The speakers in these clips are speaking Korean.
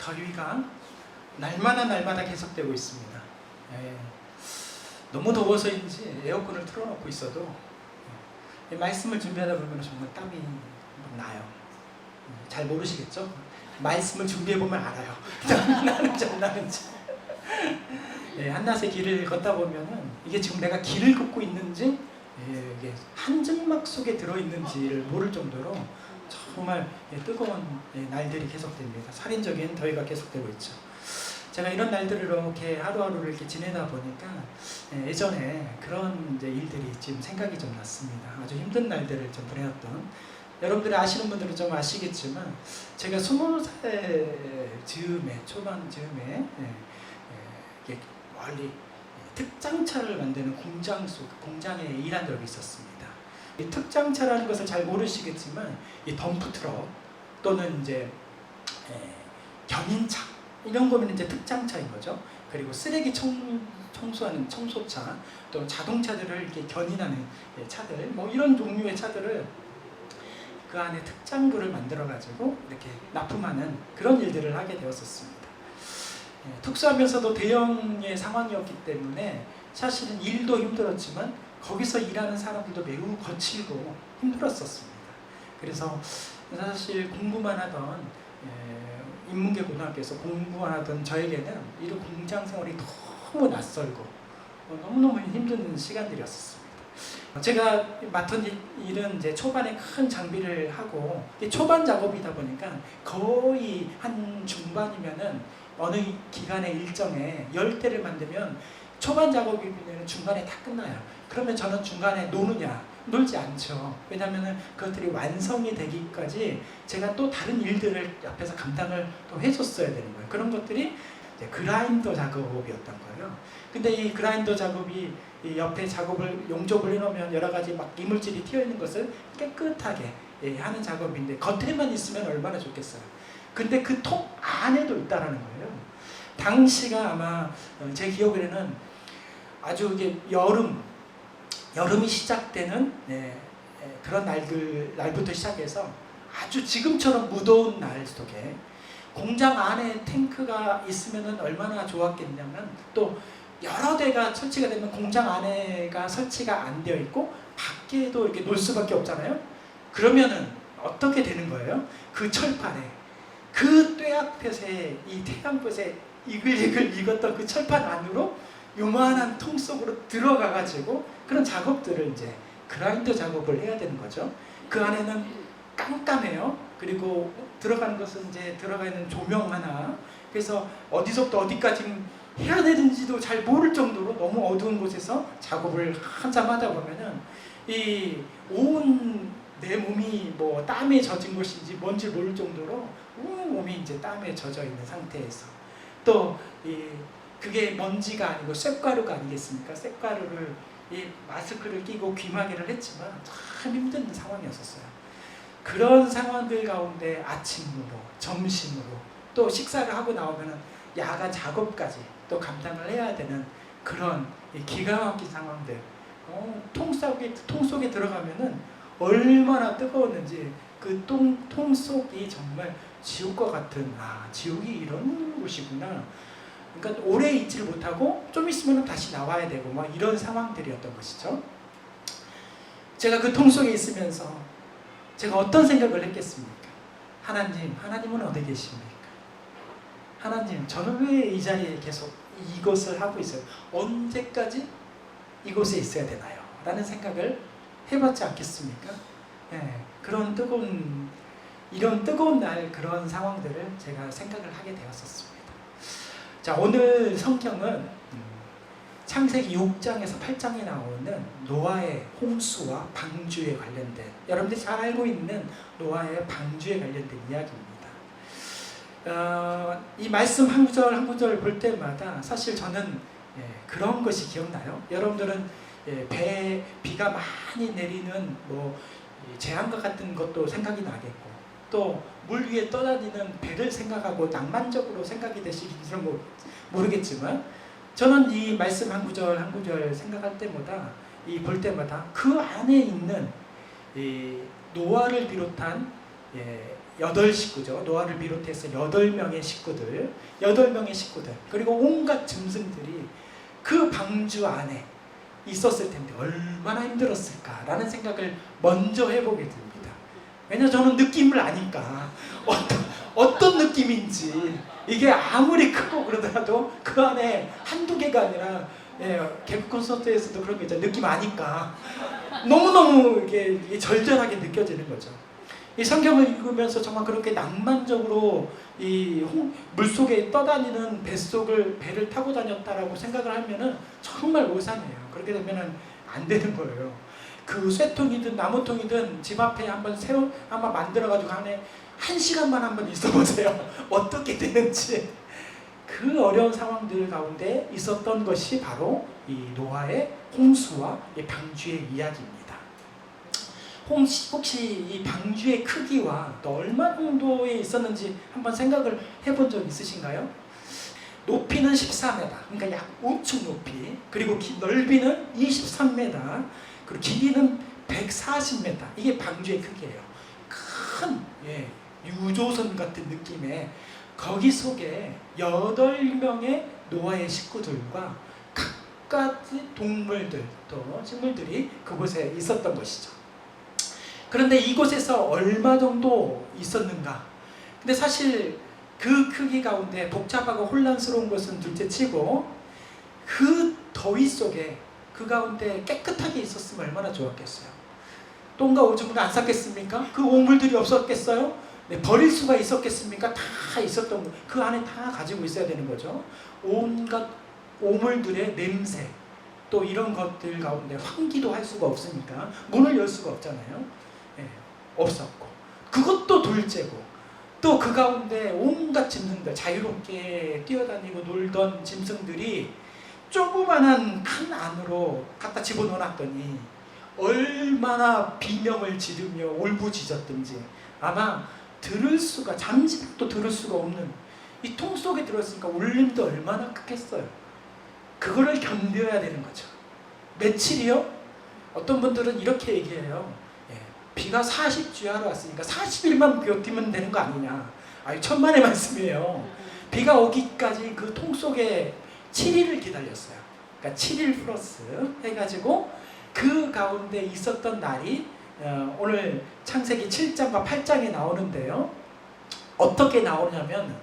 더위가 날마다 계속되고 있습니다. 예, 너무 더워서인지 에어컨을 틀어놓고 있어도 말씀을 준비하다 보면 정말 땀이 나요. 잘 모르시겠죠? 말씀을 준비해보면 알아요. 나는지 안 나는지. 예, 한낮에 길을 걷다 보면은 이게 지금 내가 길을 걷고 있는지 이게 한 증막 속에 들어있는지를 모를 정도로 정말 뜨거운 날들이 계속됩니다. 살인적인 더위가 계속되고 있죠. 제가 이런 날들을 이렇게 하루하루를 이렇게 지내다 보니까 예전에 그런 이제 일들이 지금 생각이 좀 났습니다. 아주 힘든 날들을 좀 보내었던, 여러분들이 아시는 분들은 좀 아시겠지만 제가 20살 즈음에, 초반 즈음에 멀리 특장차를 만드는 공장에 일한 적이 있었습니다. 이 특장차라는 것을 잘 모르시겠지만 이 덤프트럭 또는 이제 견인차 이런 거면 이제 특장차인 거죠. 그리고 쓰레기 청소하는 청소차, 또 자동차들을 이렇게 견인하는 차들, 뭐 이런 종류의 차들을 그 안에 특장부를 만들어 가지고 이렇게 납품하는 그런 일들을 하게 되었었습니다. 특수하면서도 대형의 상황이었기 때문에 사실은 일도 힘들었지만 거기서 일하는 사람들도 매우 거칠고 힘들었었습니다. 그래서 사실 공부만 하던 인문계 고등학교에서 공부만 하던 저에게는 이런 공장 생활이 너무 낯설고 너무너무 힘든 시간들이었습니다. 제가 맡은 일은 이제 초반에 큰 장비를 하고, 초반 작업이다 보니까 거의 한 중반이면은 어느 기간의 일정에 10대를 만들면 초반 작업이면 중간에 다 끝나요. 그러면 저는 중간에 노느냐? 놀지 않죠. 왜냐하면 그것들이 완성이 되기까지 제가 또 다른 일들을 옆에서 감당을 또 해줬어야 되는 거예요. 그런 것들이 이제 그라인더 작업이었던 거예요. 근데 이 그라인더 작업이 이 옆에 작업을 용접을 해놓으면 여러 가지 막 이물질이 튀어 있는 것을 깨끗하게 하는 작업인데 겉에만 있으면 얼마나 좋겠어요. 근데 그 통 안에도 있다라는 거예요. 당시가 아마 제 기억에는 아주 이게 여름이 시작되는 그런 날부터 시작해서 아주 지금처럼 무더운 날 속에 공장 안에 탱크가 있으면 얼마나 좋았겠냐면, 또 여러 대가 설치가 되면 공장 안에가 설치가 안 되어 있고 밖에도 이렇게 놀 수밖에 없잖아요. 그러면은 어떻게 되는 거예요? 그 철판에, 그 뙤약볕에, 이 태양볕에 이글이글 익었던 그 철판 안으로 요만한 통 속으로 들어가 가지고 그런 작업들을 이제 그라인더 작업을 해야 되는 거죠. 그 안에는 깜깜해요. 그리고 들어가는 것은 이제 들어가 있는 조명 하나, 그래서 어디서부터 어디까지 해야 되는지도 잘 모를 정도로 너무 어두운 곳에서 작업을 한참 하다 보면은 이 온 내 몸이 뭐 땀에 젖은 것인지 뭔지 모를 정도로 온 몸이 이제 땀에 젖어 있는 상태에서, 또 그게 먼지가 아니고 쇳가루가 아니겠습니까? 쇳가루를 이 마스크를 끼고 귀마개를 했지만 참 힘든 상황이었었어요. 그런 상황들 가운데 아침으로, 점심으로, 또 식사를 하고 나오면은 야간 작업까지 또 감당을 해야 되는 그런 기가 막힌 상황들. 통 속에 들어가면은 얼마나 뜨거웠는지, 그 통 속이 정말 지옥과 같은, 지옥이 이런 곳이구나. 그러니까 오래 있지를 못하고 좀 있으면 다시 나와야 되고 막 이런 상황들이었던 것이죠. 제가 그 통 속에 있으면서 제가 어떤 생각을 했겠습니까? 하나님은 어디 계십니까? 하나님, 저는 왜 이 자리에 계속 이것을 하고 있어요? 언제까지 이곳에 있어야 되나요? 라는 생각을 해봤지 않겠습니까? 그런 이런 뜨거운 날, 그런 상황들을 제가 생각을 하게 되었었습니다. 자, 오늘 성경은 창세기 6장에서 8장에 나오는 노아의 홍수와 방주에 관련된, 여러분들이 잘 알고 있는 노아의 방주에 관련된 이야기입니다. 이 말씀 한 구절 한 구절 볼 때마다 사실 저는 그런 것이 기억나요. 여러분들은 비가 많이 내리는 뭐 재앙과 같은 것도 생각이 나겠고, 또 물 위에 떠다니는 배를 생각하고 낭만적으로 생각이 되시는지는 모르겠지만, 저는 이 말씀 한 구절 한 구절 생각할 때마다, 볼 때마다 그 안에 있는 노아를 비롯한 8식구죠. 노아를 비롯해서 8명의 식구들, 8명의 식구들, 그리고 온갖 짐승들이 그 방주 안에 있었을 텐데 얼마나 힘들었을까라는 생각을 먼저 해보게 됩니다. 왜냐하면 저는 느낌을 아니까 어떤 느낌인지, 이게 아무리 크고 그러더라도 그 안에 한두 개가 아니라, 개그 콘서트에서도 그런 게 있잖아요. 느낌 아니까 너무너무 이게 절절하게 느껴지는 거죠. 이 성경을 읽으면서 정말 그렇게 낭만적으로 이 물속에 떠다니는 배를 타고 다녔다라고 생각을 하면은 정말 오산해요. 그렇게 되면은 안 되는 거예요. 그 쇠통이든 나무통이든 집 앞에 한번 만들어가지고 안에 1시간만 한번 있어보세요. 어떻게 되는지. 그 어려운 상황들 가운데 있었던 것이 바로 이 노아의 홍수와 이 방주의 이야기입니다. 혹시 이 방주의 크기와 또 얼마 정도에 있었는지 한번 생각을 해본 적 있으신가요? 높이는 14m, 그러니까 약 5층 높이, 그리고 넓이는 23m, 그리고 길이는 140m. 이게 방주의 크기예요. 큰 유조선 같은 느낌의, 거기 속에 8명의 노아의 식구들과 갖가지 동물들 또 식물들이 그곳에 있었던 것이죠. 그런데 이곳에서 얼마 정도 있었는가? 근데 사실 그 크기 가운데 복잡하고 혼란스러운 것은 둘째치고 그 더위 속에 그 가운데 깨끗하게 있었으면 얼마나 좋았겠어요. 똥과 오줌을 안 쌌겠습니까? 그 오물들이 없었겠어요? 버릴 수가 있었겠습니까? 다 있었던 거, 그 안에 다 가지고 있어야 되는 거죠. 온갖 오물들의 냄새, 또 이런 것들 가운데 환기도 할 수가 없으니까 문을 열 수가 없잖아요. 없었고, 그것도 둘째고, 또 그 가운데 온갖 짐승들, 자유롭게 뛰어다니고 놀던 짐승들이 조그만한 칸 안으로 갖다 집어넣어놨더니 얼마나 비명을 지르며 울부짖었든지, 아마 잠시도 들을 수가 없는, 이 통 속에 들었으니까 울림도 얼마나 크겠어요. 그거를 견뎌야 되는 거죠. 며칠이요? 어떤 분들은 이렇게 얘기해요. 비가 40주야로 왔으니까 40일만 버티면 되는 거 아니냐. 천만의 말씀이에요. 비가 오기까지 그 통 속에 7일을 기다렸어요. 그러니까 7일 플러스 해가지고 그 가운데 있었던 날이 오늘 창세기 7장과 8장에 나오는데요. 어떻게 나오냐면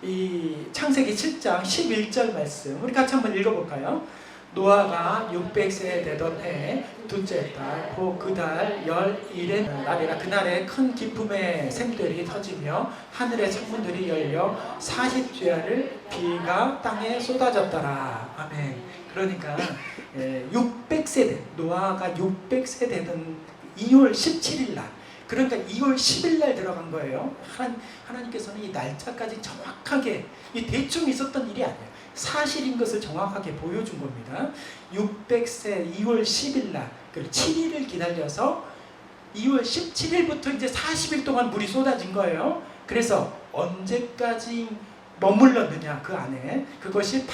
이 창세기 7장 11절 말씀 우리 같이 한번 읽어볼까요? 노아가 600세 되던 해 둘째 달 그 달 11일의 날이라. 그날에 큰 기쁨의 샘들이 터지며 하늘의 창문들이 열려 40주야를 비가 땅에 쏟아졌더라. 아멘. 그러니까 600세 노아가 600세 되던 2월 17일 날, 그러니까 2월 10일 날 들어간 거예요. 하나님께서는 이 날짜까지 정확하게, 이 대충 있었던 일이 아니에요. 사실인 것을 정확하게 보여준 겁니다. 600세 2월 10일 날, 그 7일을 기다려서 2월 17일부터 이제 40일 동안 물이 쏟아진 거예요. 그래서 언제까지 머물렀느냐 그 안에, 그것이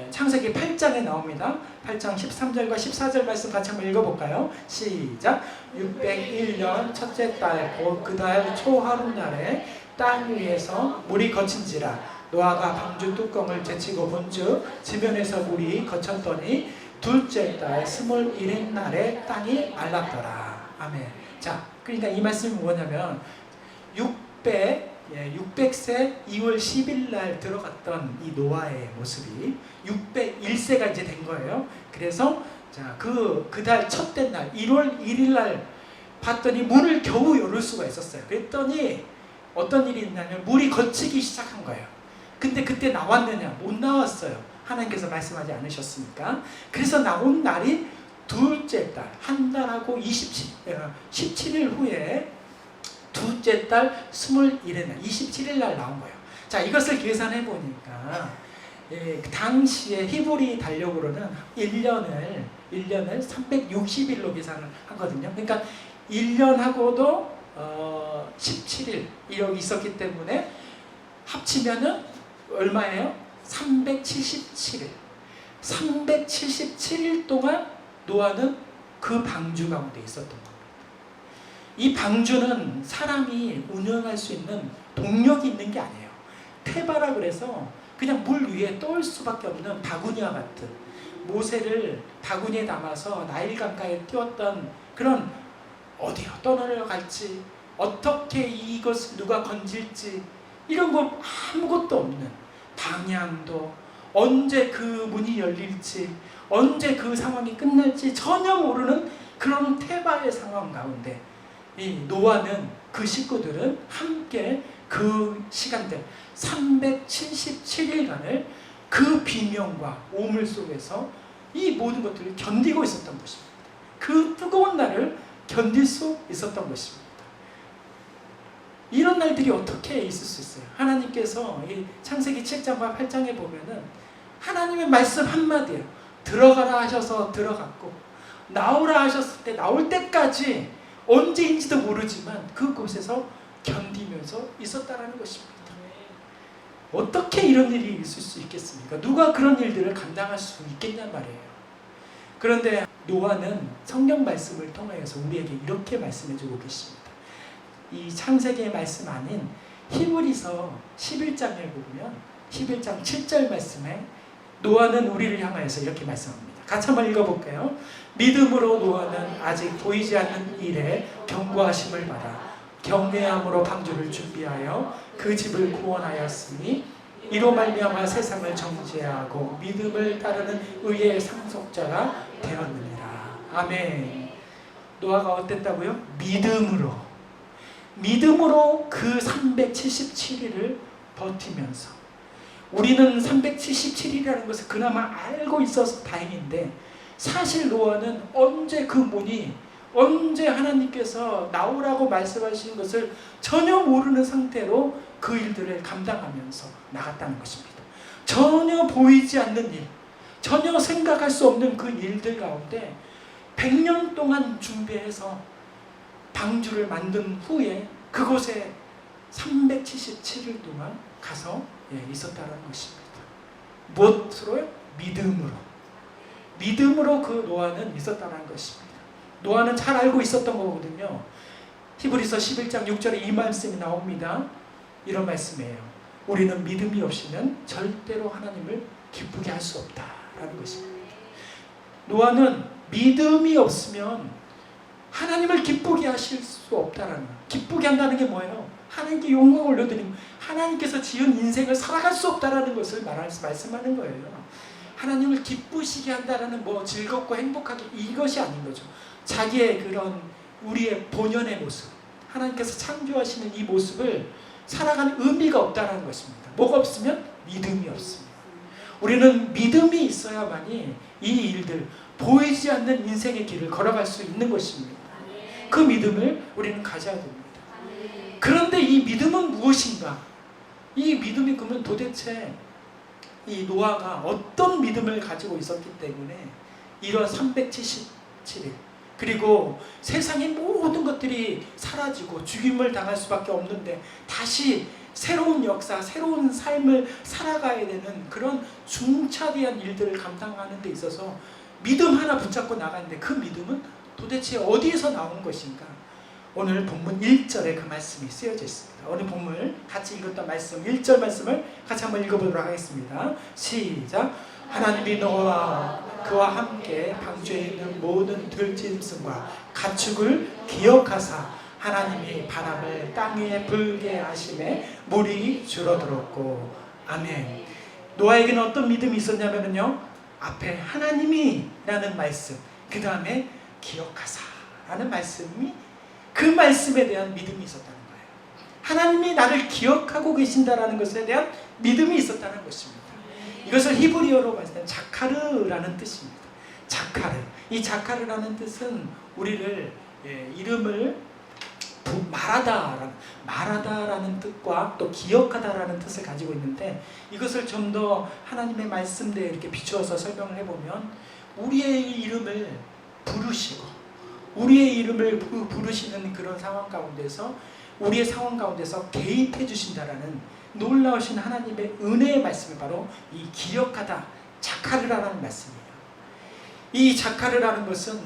창세기 8장에 나옵니다. 8장 13절과 14절 말씀 같이 한번 읽어볼까요? 시작. 601년 첫째 달 그 달 초하룻날에 땅 위에서 물이 거친지라. 노아가 방주 뚜껑을 제치고 본즉 지면에서 물이 거쳤더니 둘째 달 21일 날에 땅이 말랐더라. 아멘. 자, 그러니까 이 말씀이 뭐냐면 600세 2월 10일 날 들어갔던 이 노아의 모습이 601세가 이제 된 거예요. 그래서 자, 그 달 첫째 날 1월 1일 날 봤더니 문을 겨우 열을 수가 있었어요. 그랬더니 어떤 일이 있냐면 물이 거치기 시작한 거예요. 근데 그때 나왔느냐? 못 나왔어요. 하나님께서 말씀하지 않으셨으니까. 그래서 나온 날이 둘째 달, 한 달하고 17일 후에 둘째 달 21일 날, 27일 날 나온 거예요. 자, 이것을 계산해 보니까 당시에 히브리 달력으로는 1년을 360일로 계산을 하거든요. 그러니까 1년하고도 17일 이렇게 있었기 때문에 합치면은 얼마예요? 377일. 377일 동안 노아는 그 방주 가운데 있었던 겁니다. 이 방주는 사람이 운영할 수 있는 동력이 있는 게 아니에요. 테바라 그래서 그냥 물 위에 떠올 수밖에 없는 바구니와 같은, 모세를 바구니에 담아서 나일 강가에 띄웠던 그런, 어디로 떠내려갈지, 어떻게 이것을 누가 건질지 이런 거 아무것도 없는, 방향도, 언제 그 문이 열릴지, 언제 그 상황이 끝날지 전혀 모르는 그런 테바의 상황 가운데 이 노아는, 그 식구들은 함께 그 시간들 377일간을 그 비명과 오물 속에서 이 모든 것들을 견디고 있었던 것입니다. 그 뜨거운 날을 견딜 수 있었던 것입니다. 이런 날들이 어떻게 있을 수 있어요? 하나님께서 이 창세기 7장과 8장에 보면은 하나님의 말씀 한마디예요. 들어가라 하셔서 들어갔고, 나오라 하셨을 때 나올 때까지 언제인지도 모르지만 그곳에서 견디면서 있었다라는 것입니다. 어떻게 이런 일이 있을 수 있겠습니까? 누가 그런 일들을 감당할 수 있겠냔 말이에요. 그런데 노아는 성경 말씀을 통하여서 우리에게 이렇게 말씀해주고 계십니다. 이 창세기의 말씀 아닌 히브리서 11장에 보면 11장 7절 말씀에 노아는 우리를 향하여서 이렇게 말씀합니다. 같이 한번 읽어볼까요? 믿음으로 노아는 아직 보이지 않는 일에 경고하심을 받아 경외함으로 방주를 준비하여 그 집을 구원하였으니 이로 말미암아 세상을 정죄하고 믿음을 따르는 의의 상속자가 되었느니라. 아멘. 노아가 어땠다고요? 믿음으로 그 377일을 버티면서, 우리는 377일이라는 것을 그나마 알고 있어서 다행인데, 사실 노아는 언제 그 문이, 언제 하나님께서 나오라고 말씀하신 것을 전혀 모르는 상태로 그 일들을 감당하면서 나갔다는 것입니다. 전혀 보이지 않는 일, 전혀 생각할 수 없는 그 일들 가운데 100년 동안 준비해서 방주를 만든 후에 그곳에 377일 동안 가서 있었다는 것입니다. 무엇으로요? 믿음으로 그 노아는 있었다는 것입니다. 노아는 잘 알고 있었던 거거든요. 히브리서 11장 6절에 이 말씀이 나옵니다. 이런 말씀이에요. 우리는 믿음이 없이는 절대로 하나님을 기쁘게 할 수 없다라는 것입니다. 노아는 믿음이 없으면 하나님을 기쁘게 하실 수 없다라는 거예요. 기쁘게 한다는 게 뭐예요? 하나님께 영광을 올려드리면 하나님께서 지은 인생을 살아갈 수 없다라는 것을 말씀하는 거예요. 하나님을 기쁘시게 한다라는 즐겁고 행복하게, 이것이 아닌 거죠. 자기의 그런 우리의 본연의 모습, 하나님께서 창조하시는 이 모습을 살아가는 의미가 없다라는 것입니다. 뭐가 없으면? 믿음이 없습니다. 우리는 믿음이 있어야만이 이 일들, 보이지 않는 인생의 길을 걸어갈 수 있는 것입니다. 그 믿음을 우리는 가져야 됩니다. 그런데 이 믿음은 무엇인가? 이 믿음이 그러면 도대체 이 노아가 어떤 믿음을 가지고 있었기 때문에 이런 377일, 그리고 세상의 모든 것들이 사라지고 죽임을 당할 수밖에 없는데 다시 새로운 역사, 새로운 삶을 살아가야 되는 그런 중차대한 일들을 감당하는 데 있어서 믿음 하나 붙잡고 나가는데, 그 믿음은 도대체 어디에서 나온 것인가? 오늘 본문 1절에 그 말씀이 쓰여져 있습니다. 오늘 본문 같이 읽었던 말씀, 1절 말씀을 같이 한번 읽어보도록 하겠습니다. 시작. 하나님이 노아와 그와 함께 방주에 있는 모든 들짐승과 가축을 기억하사 하나님이 바람을 땅 위에 불게 하심에 물이 줄어들었고. 아멘. 노아에게는 어떤 믿음이 있었냐면요, 앞에 하나님이라는 말씀, 그 다음에 기억하사 라는 말씀이, 그 말씀에 대한 믿음이 있었다는 거예요. 하나님이 나를 기억하고 계신다라는 것에 대한 믿음이 있었다는 것입니다. 이것을 히브리어로 말하면 자카르라는 뜻입니다. 자카르. 이 자카르라는 뜻은 우리를 이름을 말하다라는 뜻과 또 기억하다라는 뜻을 가지고 있는데, 이것을 좀 더 하나님의 말씀대에 이렇게 비추어서 설명을 해보면, 우리의 이름을 부르시고 우리의 이름을 부르시는 그런 상황 가운데서, 우리의 상황 가운데서 개입해 주신다라는 놀라우신 하나님의 은혜의 말씀이 바로 이 기억하다, 자카르라는 말씀이에요. 이 자카르라는 것은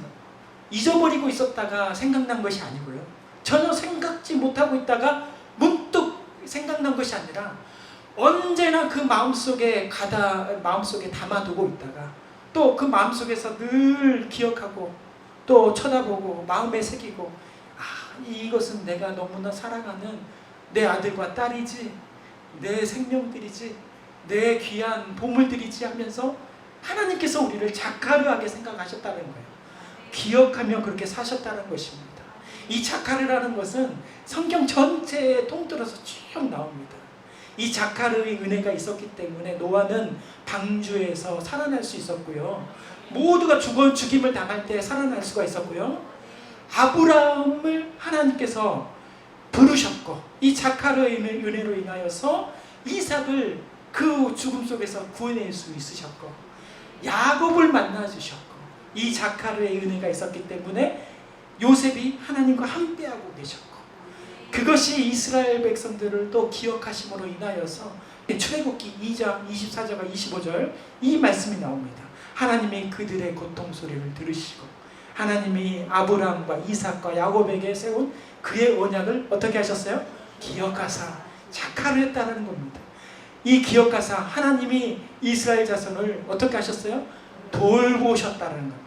잊어버리고 있었다가 생각난 것이 아니고요, 전혀 생각지 못하고 있다가 문득 생각난 것이 아니라 언제나 그 마음속에 담아두고 있다가 또 그 마음속에서 늘 기억하고 또 쳐다보고 마음에 새기고, 이것은 내가 너무나 사랑하는 내 아들과 딸이지, 내 생명들이지, 내 귀한 보물들이지 하면서 하나님께서 우리를 자카르하게 생각하셨다는 거예요. 기억하며 그렇게 사셨다는 것입니다. 이 자카르라는 것은 성경 전체에 통틀어서 쭉 나옵니다. 이 자카르의 은혜가 있었기 때문에 노아는 방주에서 살아날 수 있었고요. 모두가 죽임을 당할 때 살아날 수가 있었고요. 아브라함을 하나님께서 부르셨고, 이 자카르의 은혜로 인하여서 이삭을 그 죽음 속에서 구해낼 수 있으셨고, 야곱을 만나주셨고, 이 자카르의 은혜가 있었기 때문에 요셉이 하나님과 함께하고 계셨고, 그것이 이스라엘 백성들을 또 기억하심으로 인하여서 출애굽기 2장 24절과 25절 이 말씀이 나옵니다. 하나님이 그들의 고통 소리를 들으시고 하나님이 아브라함과 이삭과 야곱에게 세운 그의 언약을 어떻게 하셨어요? 기억하사 자카르했다는 겁니다. 이 기억하사 하나님이 이스라엘 자손을 어떻게 하셨어요? 돌보셨다는 겁니다.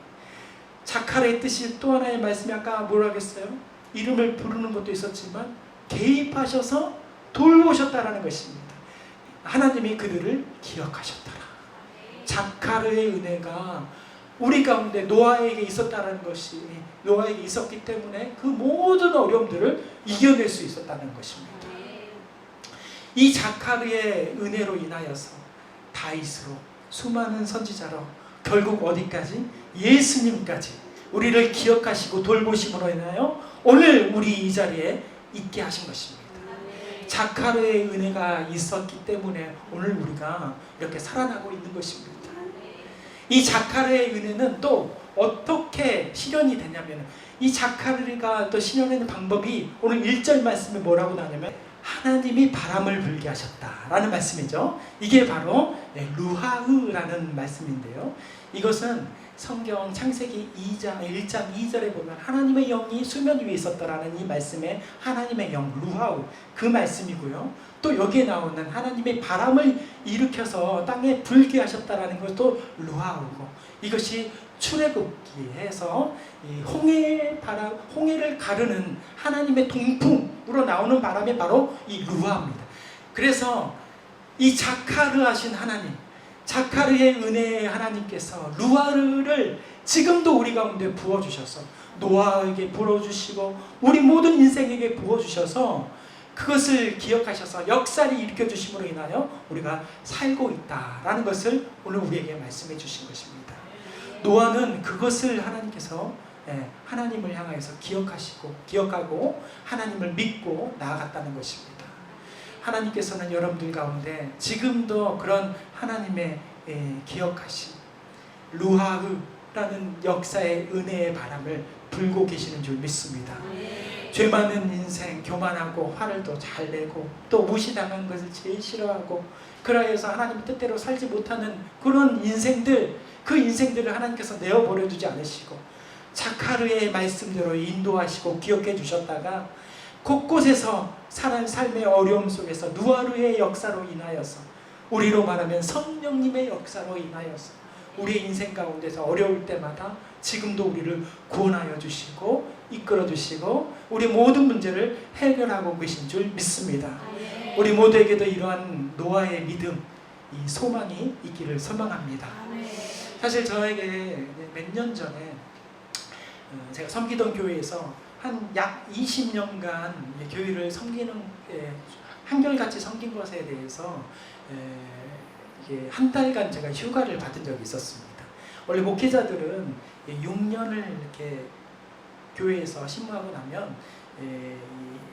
자카르의 뜻이 또 하나의 말씀이 아까 뭐라고 했어요? 이름을 부르는 것도 있었지만 개입하셔서 돌보셨다는 것입니다. 하나님이 그들을 기억하셨더라. 자카르의 은혜가 우리 가운데 노아에게 있었다는 것이, 노아에게 있었기 때문에 그 모든 어려움들을 이겨낼 수 있었다는 것입니다. 이 자카르의 은혜로 인하여서 다윗으로, 수많은 선지자로, 결국 어디까지? 예수님까지 우리를 기억하시고 돌보심으로 인하여 오늘 우리 이 자리에 있게 하신 것입니다. 자카르의 은혜가 있었기 때문에 오늘 우리가 이렇게 살아나고 있는 것입니다. 이 자카르의 은혜는 또 어떻게 실현이 되냐면, 이 자카르가 또 실현하는 방법이 오늘 1절 말씀에 뭐라고 나오냐면 하나님이 바람을 불게 하셨다라는 말씀이죠. 이게 바로 루하흐라는 말씀인데요. 이것은 성경 창세기 1장 2절에 보면 하나님의 영이 수면 위에 있었다라는 이 말씀에 하나님의 영, 루하우, 그 말씀이고요. 또 여기에 나오는 하나님의 바람을 일으켜서 땅에 불게 하셨다라는 것도 루하우고, 이것이 출애굽기에서 홍해를 가르는 하나님의 동풍으로 나오는 바람이 바로 이 루하입니다. 그래서 이 자카르 하신 하나님, 자카르의 은혜의 하나님께서 루하를 지금도 우리 가운데 부어주셔서 노아에게 부어주시고 우리 모든 인생에게 부어주셔서 그것을 기억하셔서 역사를 일으켜주심으로 인하여 우리가 살고 있다라는 것을 오늘 우리에게 말씀해 주신 것입니다. 노아는 그것을 하나님께서 하나님을 향하여서 기억하고 하나님을 믿고 나아갔다는 것입니다. 하나님께서는 여러분들 가운데 지금도 그런 하나님의 기억하심, 루하흐라는 역사의 은혜의 바람을 불고 계시는 줄 믿습니다. 죄 많은 인생, 교만하고 화를 또 잘 내고 또 무시당한 것을 제일 싫어하고 그러해서 하나님 뜻대로 살지 못하는 그런 인생들, 그 인생들을 하나님께서 내어버려 두지 않으시고 자카르의 말씀대로 인도하시고 기억해 주셨다가 곳곳에서 사는 삶의 어려움 속에서 누아르의 역사로 인하여서, 우리로 말하면 성령님의 역사로 인하여서 우리의 인생 가운데서 어려울 때마다 지금도 우리를 구원하여 주시고 이끌어 주시고 우리 모든 문제를 해결하고 계신 줄 믿습니다. 우리 모두에게도 이러한 노아의 믿음, 이 소망이 있기를 소망합니다. 사실 저에게 몇 년 전에 제가 섬기던 교회에서 한 약 20년간 교회를 섬기는, 한결같이 섬긴 것에 대해서 한 달간 제가 휴가를 받은 적이 있었습니다. 원래 목회자들은 6년을 이렇게 교회에서 심무하고 나면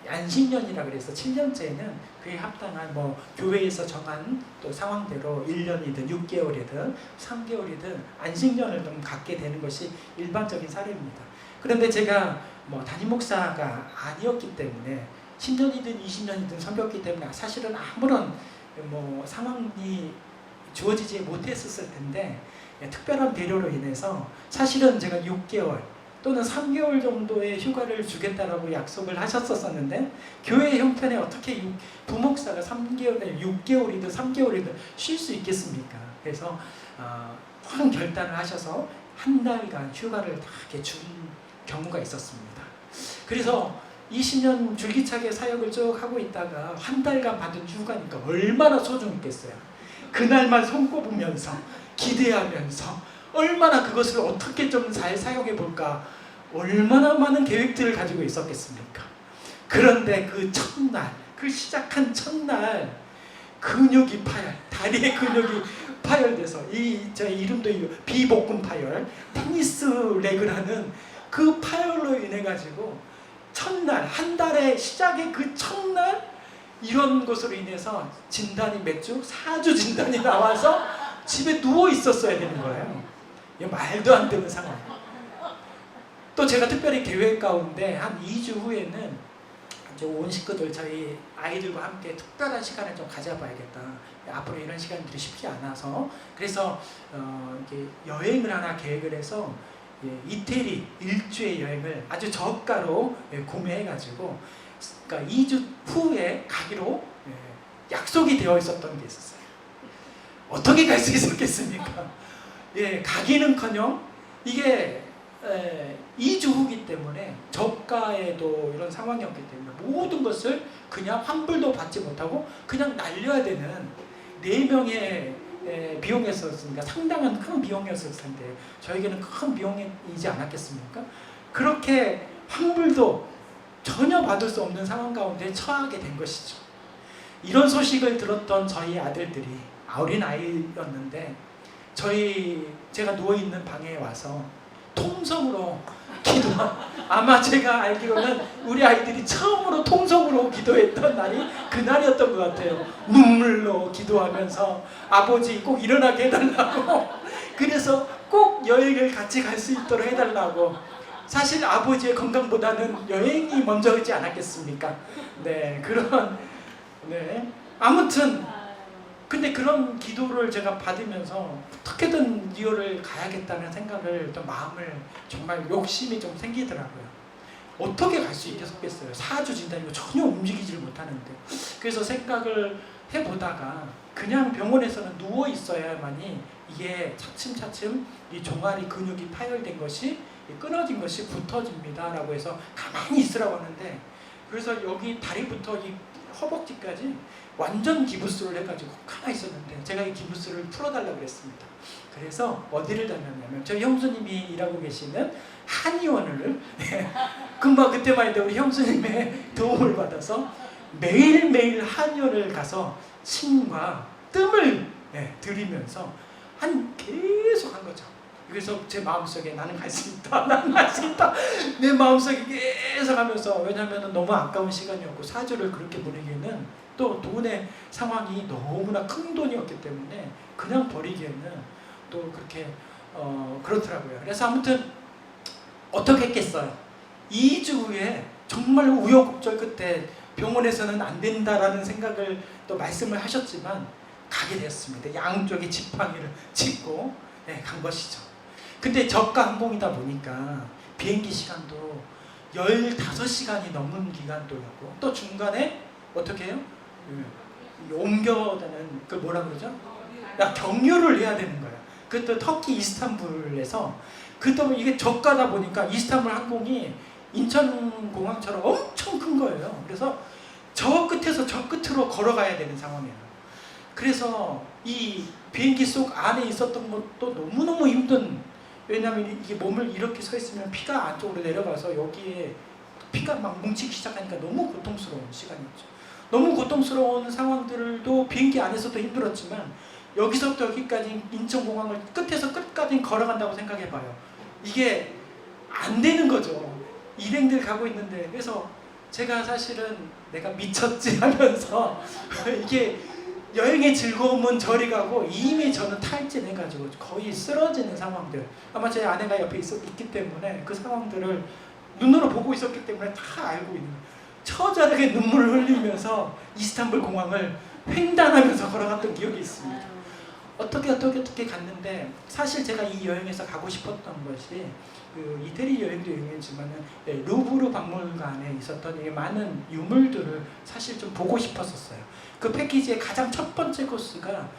안식년이라 그래서 7년째는 그에 합당한 교회에서 정한 또 상황대로 1년이든 6개월이든 3개월이든 안식년을 좀 갖게 되는 것이 일반적인 사례입니다. 그런데 제가 담임 목사가 아니었기 때문에 10년이든 20년이든 섬겼기 때문에 사실은 아무런 상황이 주어지지 못했었을 텐데 특별한 배려로 인해서 사실은 제가 6개월 또는 3개월 정도의 휴가를 주겠다라고 약속을 하셨었는데 교회 형편에 어떻게 부목사가 3개월, 6개월이든 3개월이든 쉴 수 있겠습니까? 그래서 확 결단을 하셔서 한 달간 휴가를 다 이렇게 준 경우가 있었습니다. 그래서 20년 줄기차게 사역을 쭉 하고 있다가 한 달간 받은 휴가니까 얼마나 소중했겠어요. 그날만 손꼽으면서 기대하면서 얼마나 그것을 어떻게 좀 잘 사용해 볼까, 얼마나 많은 계획들을 가지고 있었겠습니까? 그런데 그 첫날, 그 시작한 첫날 근육이 다리의 근육이 파열돼서 제 이름도 비복근 파열, 테니스 레그라는 그 파열로 인해 가지고 첫날, 한 달의 시작의 그 첫날 이런 것으로 인해서 진단이 몇 주? 4주 진단이 나와서 집에 누워 있었어야 되는 거예요. 말도 안 되는 상황. 또 제가 특별히 계획 가운데 한 2주 후에는 이제 온 식구들 저희 아이들과 함께 특별한 시간을 좀 가져봐야겠다. 앞으로 이런 시간들이 쉽지 않아서 그래서 이렇게 여행을 하나 계획을 해서 이태리 일주의 여행을 아주 저가로 구매해가지고 그러니까 2주 후에 가기로 약속이 되어 있었던 게 있었어요. 어떻게 갈 수 있었겠습니까? 가기는커녕 이게 2주 후기 때문에 저가에도 이런 상황이었기 때문에 모든 것을 그냥 환불도 받지 못하고 그냥 날려야 되는 4명의 비용이었으니까 상당한 큰 비용이었을 텐데 저에게는 큰 비용이지 않았겠습니까? 그렇게 환불도 전혀 받을 수 없는 상황 가운데 처하게 된 것이죠. 이런 소식을 들었던 저희 아들들이 어린 아이였는데 제가 누워있는 방에 와서 통성으로 아마 제가 알기로는 우리 아이들이 처음으로 통성으로 기도했던 날이 그날이었던 것 같아요. 눈물로 기도하면서 아버지 꼭 일어나게 해달라고 그래서 꼭 여행을 같이 갈 수 있도록 해달라고. 사실 아버지의 건강보다는 여행이 먼저이지 않았겠습니까? 아무튼 근데 그런 기도를 제가 받으면서 어떻게든 리오를 가야겠다는 생각을 또 마음을 정말 욕심이 좀 생기더라고요. 어떻게 갈 수 있겠어요? 4주 진단이고 전혀 움직이지를 못하는데. 그래서 생각을 해보다가 그냥 병원에서는 누워 있어야만이 이게 차츰차츰 이 종아리 근육이 파열된 것이 끊어진 것이 붙어집니다 라고 해서 가만히 있으라고 하는데, 그래서 여기 다리부터 이 허벅지까지 완전 기부스를 해가지고 가만히 있었는데 제가 이 기부스를 풀어달라고 그랬습니다. 그래서 어디를 다녔냐면 저희 형수님이 일하고 계시는 한의원을 금방 그때만 해도 우리 형수님의 도움을 받아서 매일매일 한의원을 가서 침과 뜸을 들이면서 계속 한 거죠. 그래서 제 마음속에 나는 갈 수 있다, 나는 갈 수 있다, 내 마음속에 계속 하면서, 왜냐하면 너무 아까운 시간이었고 4주를 그렇게 보내기에는 또 돈의 상황이 너무나 큰 돈이었기 때문에 그냥 버리기에는 또 그렇게 그렇더라고요. 그래서 아무튼 어떻게 했겠어요. 2주 후에 정말 우여곡절 끝에 병원에서는 안 된다라는 생각을 또 말씀을 하셨지만 가게 되었습니다. 양쪽에 지팡이를 짚고 간 것이죠. 근데 저가 항공이다 보니까 비행기 시간도 15시간이 넘는 기간도였고 또 중간에 어떻게 해요? 옮겨다는 그 뭐라 그러죠? 경유를 해야 되는 거야. 그것도 터키 이스탄불에서 그것도 이게 저가다 보니까 이스탄불 항공이 인천공항처럼 엄청 큰 거예요. 그래서 저 끝에서 저 끝으로 걸어가야 되는 상황이에요. 그래서 이 비행기 속 안에 있었던 것도 너무너무 힘든, 왜냐하면 이게 몸을 이렇게 서 있으면 피가 안쪽으로 내려가서 여기에 피가 막 뭉치기 시작하니까 너무 고통스러운 시간이었죠. 너무 고통스러운 상황들도 비행기 안에서도 힘들었지만 여기서부터 여기까지 인천공항을 끝에서 끝까지 걸어간다고 생각해봐요. 이게 안 되는 거죠. 일행들 가고 있는데. 그래서 제가 사실은 내가 미쳤지 하면서 이게 여행의 즐거움은 저리 가고 이미 저는 탈진해가지고 거의 쓰러지는 상황들, 아마 제 아내가 옆에 있기 때문에 그 상황들을 눈으로 보고 있었기 때문에 다 알고 있는 거예요. 처자르게 눈물을 흘리면서 이스탄불 공항을 횡단하면서 걸어갔던 기억이 있습니다. 어떻게 갔는데, 사실 제가 이 여행에서 가고 싶었던 것이 그 이태리 여행도 여행이지만은 루브르 박물관에 있었던 이 많은 유물들을 사실 좀 보고 싶었었어요. 그 패키지의 가장 첫 번째 코스가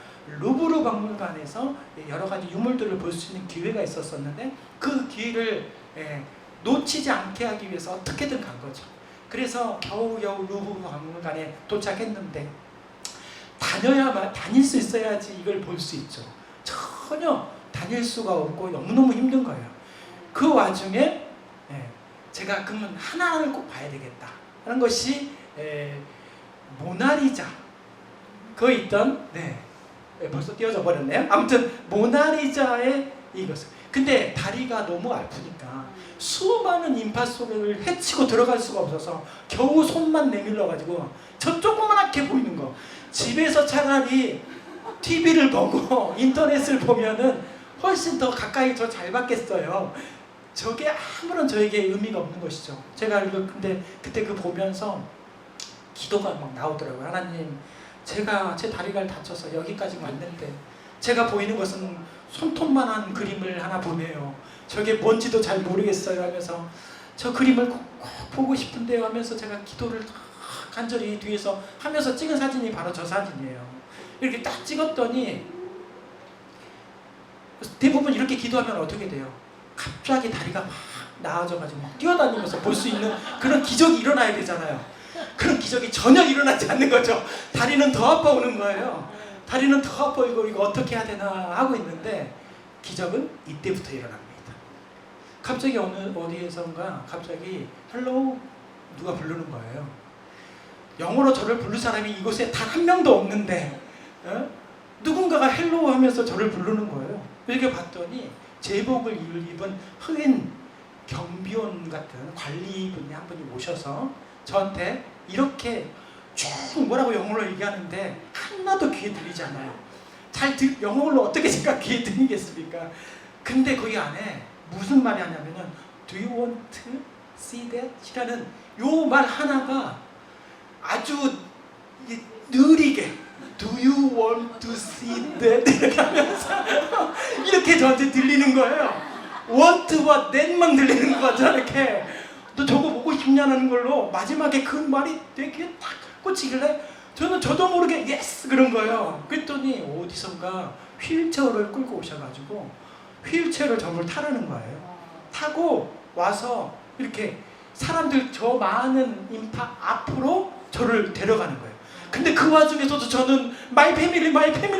루브르 박물관에서 여러 가지 유물들을 볼 수 있는 기회가 있었었는데, 그 기회를 놓치지 않게 하기 위해서 어떻게든 간 거죠. 그래서 겨우겨우 루브르 박물관에 도착했는데, 다닐 수 있어야지 이걸 볼 수 있죠. 전혀 다닐 수가 없고 너무너무 힘든 거예요. 그 와중에 제가 그러면 하나를 꼭 봐야 되겠다 하는 것이 모나리자, 그 있던 벌써 띄어져 버렸네요. 아무튼 모나리자의 이것을, 근데 다리가 너무 아프니까 수많은 인파 속을 헤치고 들어갈 수가 없어서 겨우 손만 내밀러 가지고 저 조그맣게 보이는 거, 집에서 차라리 TV를 보고 인터넷을 보면은 훨씬 더 가까이 더 잘 받겠어요. 저게 아무런 저에게 의미가 없는 것이죠. 제가 근데 그때 그 보면서 기도가 막 나오더라고요. 하나님, 제가 제 다리가 다쳐서 여기까지 왔는데 제가 보이는 것은 손톱만한 그림을 하나 보네요. 저게 뭔지도 잘 모르겠어요 하면서, 저 그림을 꼭 보고 싶은데요 하면서 제가 기도를 간절히 뒤에서 하면서 찍은 사진이 바로 저 사진이에요. 이렇게 딱 찍었더니 대부분 이렇게 기도하면 어떻게 돼요? 갑자기 다리가 막 나아져가지고 막 뛰어다니면서 볼 수 있는 그런 기적이 일어나야 되잖아요. 그런 기적이 전혀 일어나지 않는 거죠. 다리는 더 아파오는 거예요. 다리는 더 아파오고 이거 어떻게 해야 되나 하고 있는데, 기적은 이때부터 일어납니다. 갑자기 어디에선가 갑자기 헬로우 누가 부르는 거예요. 영어로 저를 부를 사람이 이곳에 단 한 명도 없는데 누군가가 헬로우 하면서 저를 부르는 거예요. 이렇게 봤더니 제복을 입은 흑인 경비원 같은 관리분이 한 분이 오셔서 저한테 이렇게 쭉 뭐라고 영어로 얘기하는데 하나도 귀에 들리지 않아요. 영어로 어떻게 제가 귀에 들리겠습니까? 근데 거기 안에 무슨 말이 하냐면은 Do you want to see that? 이라는 요 말 하나가 아주 느리게 Do you want to see that? 이렇게 하면서 이렇게 저한테 들리는 거예요. want와 that만 들리는 거죠. 이렇게 너 저거 보고 싶냐는 걸로 마지막에 그 말이 되게 딱 꽂히길래 저도 모르게 yes 그런 거예요. 그랬더니 어디선가 휠체어를 끌고 오셔가지고 휠체어를 저를 타라는 거예요. 타고 와서 이렇게 사람들 저 많은 인파 앞으로 저를 데려가는 거예요. 근데 그 와중에서도 저는 마이 패밀리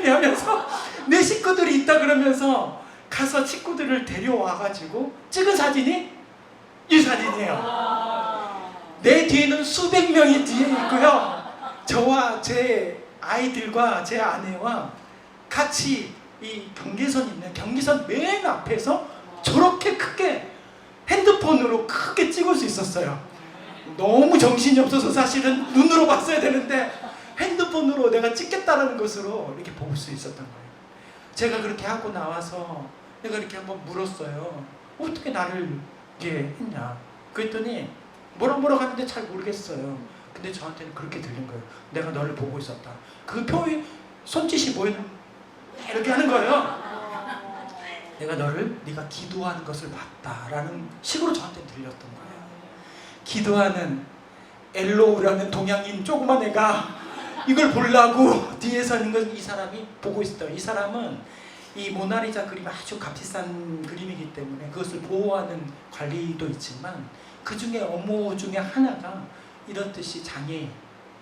하면서 내 식구들이 있다 그러면서 가서 식구들을 데려와가지고 찍은 사진이 이 사진이에요. 내 뒤에는 수백 명이 뒤에 있고요. 저와 제 아이들과 제 아내와 같이 이 경계선 있는 경계선 맨 앞에서 저렇게 크게 핸드폰으로 크게 찍을 수 있었어요. 너무 정신이 없어서 사실은 눈으로 봤어야 되는데 핸드폰으로 내가 찍겠다라는 것으로 이렇게 볼 수 있었던 거예요. 제가 그렇게 하고 나와서 내가 이렇게 한번 물었어요. 어떻게 나를 이렇게 했냐? 그랬더니 뭐라고 하는데 잘 모르겠어요. 근데 저한테는 그렇게 들린 거예요. 내가 너를 보고 있었다. 그 표의 손짓이 뭐였는 이렇게 하는 거예요. 내가 네가 기도하는 것을 봤다라는 식으로 저한테 들렸던 거예요. 기도하는 엘로우라는 동양인 조그만 애가 이걸 보려고 뒤에 서 있는 건 이 사람이 보고 있어요. 이 사람은 이 모나리자 그림이 아주 값비싼 그림이기 때문에 그것을 보호하는 관리도 있지만, 그 중에 업무 중에 하나가 이렇듯이 장애인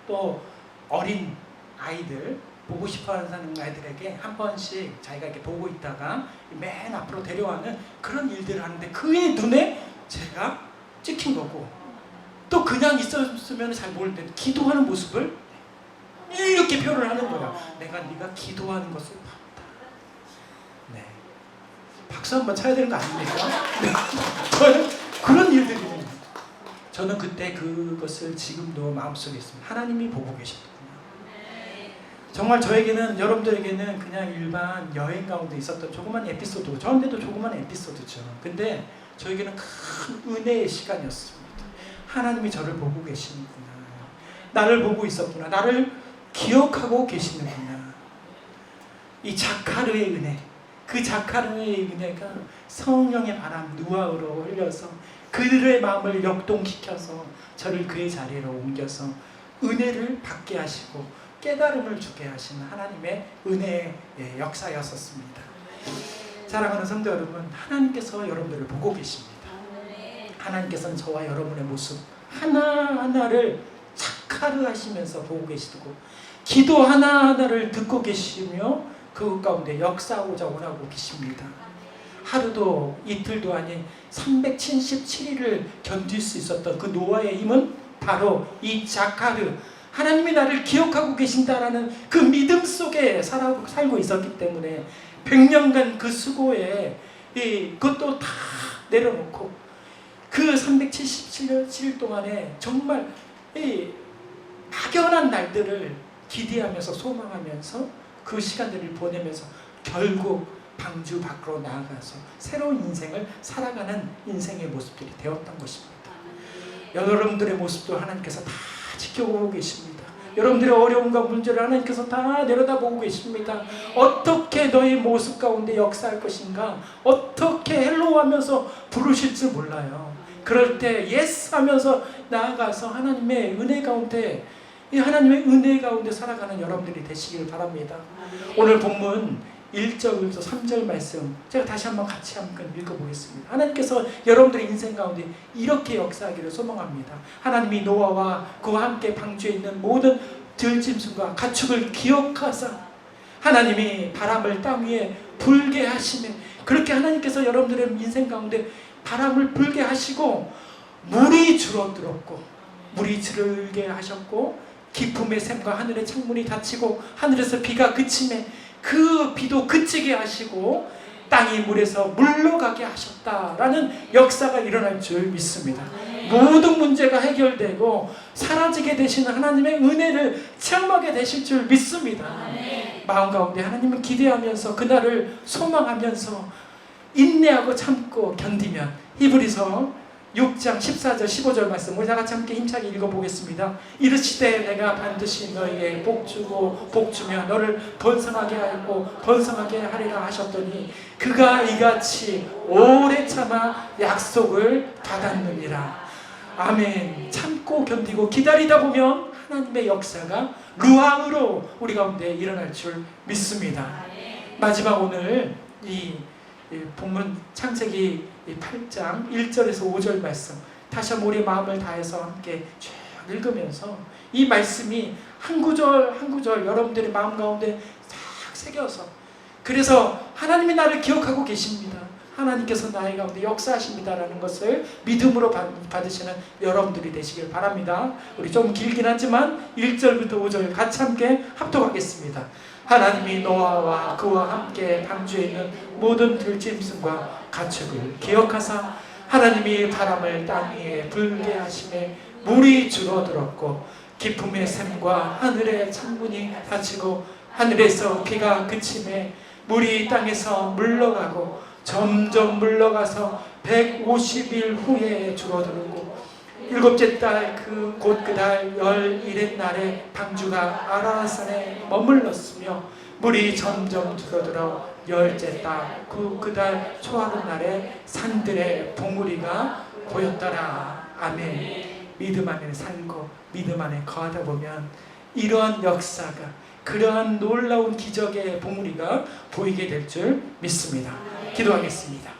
또 어린 아이들 보고 싶어하는 아이들에게 한 번씩 자기가 이렇게 보고 있다가 맨 앞으로 데려와는 그런 일들을 하는데, 그의 눈에 제가 찍힌 거고, 또 그냥 있었으면 잘 모르는데 기도하는 모습을 이렇게 표현을 하는 거야. 내가 네가 기도하는 것을 봤다. 네, 박수 한번 쳐야 되는 거 아닙니까? 저는 그런 일들이 있는 거예요. 저는 그때 그것을 지금도 마음속에 있습니다. 하나님이 보고 계셨구나. 정말 저에게는, 여러분들에게는 그냥 일반 여행 가운데 있었던 조그만 에피소드, 저한테도 조그만 에피소드죠. 근데 저에게는 큰 은혜의 시간이었습니다. 하나님이 저를 보고 계시는구나. 나를 보고 있었구나. 나를 기억하고 계시는구나. 이 자카르의 은혜, 그 자카르의 은혜가 성령의 바람 누아우로 흘려서 그들의 마음을 역동시켜서 저를 그의 자리로 옮겨서 은혜를 받게 하시고 깨달음을 주게 하시는 하나님의 은혜의 역사였었습니다. 사랑하는 성도 여러분, 하나님께서 여러분들을 보고 계십니다. 하나님께서는 저와 여러분의 모습 하나하나를 자카르 하시면서 보고 계시고 기도 하나하나를 듣고 계시며 그 가운데 역사하고자 원하고 계십니다. 하루도 이틀도 아닌 377일을 견딜 수 있었던 그 노아의 힘은 바로 이 자카르, 하나님이 나를 기억하고 계신다라는 그 믿음 속에 살고 있었기 때문에 100년간 그 수고에 그것도 다 내려놓고 그 377일 동안에 정말 이 막연한 날들을 기대하면서 소망하면서 그 시간들을 보내면서 결국 방주 밖으로 나아가서 새로운 인생을 살아가는 인생의 모습들이 되었던 것입니다. 여러분들의 모습도 하나님께서 다 지켜보고 계십니다. 여러분들의 어려움과 문제를 하나님께서 다 내려다보고 계십니다. 어떻게 너의 모습 가운데 역사할 것인가, 어떻게 헬로우하면서 부르실 줄 몰라요. 그럴 때 예스 하면서 나아가서 하나님의 은혜 가운데, 이 하나님의 은혜 가운데 살아가는 여러분들이 되시길 바랍니다. 오늘 본문 1절부터 3절 말씀 제가 다시 한번 같이 한번 읽어보겠습니다. 하나님께서 여러분들의 인생 가운데 이렇게 역사하기를 소망합니다. 하나님이 노아와 그와 함께 방주에 있는 모든 들짐승과 가축을 기억하사 하나님이 바람을 땅 위에 불게 하시네. 그렇게 하나님께서 여러분들의 인생 가운데 바람을 불게 하시고 물이 줄어들었고 물이 줄게 하셨고 기품의 샘과 하늘의 창문이 닫히고 하늘에서 비가 그치매 그 비도 그치게 하시고 땅이 물에서 물러가게 하셨다라는 역사가 일어날 줄 믿습니다. 모든 문제가 해결되고 사라지게 되시는 하나님의 은혜를 체험하게 되실 줄 믿습니다. 마음 가운데 하나님을 기대하면서 그날을 소망하면서 인내하고 참고 견디면 히브리서 6장 14절 15절 말씀 우리 다 같이 함께 힘차게 읽어보겠습니다. 이르시되 내가 반드시 너희에게 복주고 복주며 너를 번성하게 하고 번성하게 하리라 하셨더니 그가 이같이 오래 참아 약속을 받았느니라. 아멘. 참고 견디고 기다리다 보면 하나님의 역사가 루앙으로 우리 가운데 일어날 줄 믿습니다. 마지막 오늘 이 본문 창세기 8장 1절에서 5절 말씀 다시 한번 우리 마음을 다해서 함께 쭉 읽으면서 이 말씀이 한 구절 한 구절 여러분들의 마음 가운데 싹 새겨서 그래서 하나님이 나를 기억하고 계십니다. 하나님께서 나의 가운데 역사하십니다라는 것을 믿음으로 받으시는 여러분들이 되시길 바랍니다. 우리 좀 길긴 하지만 1절부터 5절 같이 함께 합독하겠습니다. 하나님이 노아와 그와 함께 방주에 있는 모든 들짐승과 가축을 기억하사 하나님이 바람을 땅 위에 불게 하심에 물이 줄어들었고 기품의 샘과 하늘의 창문이 닫히고 하늘에서 비가 그침에 물이 땅에서 물러가고 점점 물러가서 150일 후에 줄어들고 일곱째 달 곧 그 달 11의 날에 방주가 아라산에 머물렀으며 물이 점점 줄어들어 열째 달 그 달 초하루 날에 산들의 봉우리가 보였더라. 아멘. 믿음 안에 살고 믿음 안에 거하다 보면 이러한 역사가 그러한 놀라운 기적의 봉우리가 보이게 될 줄 믿습니다. 기도하겠습니다.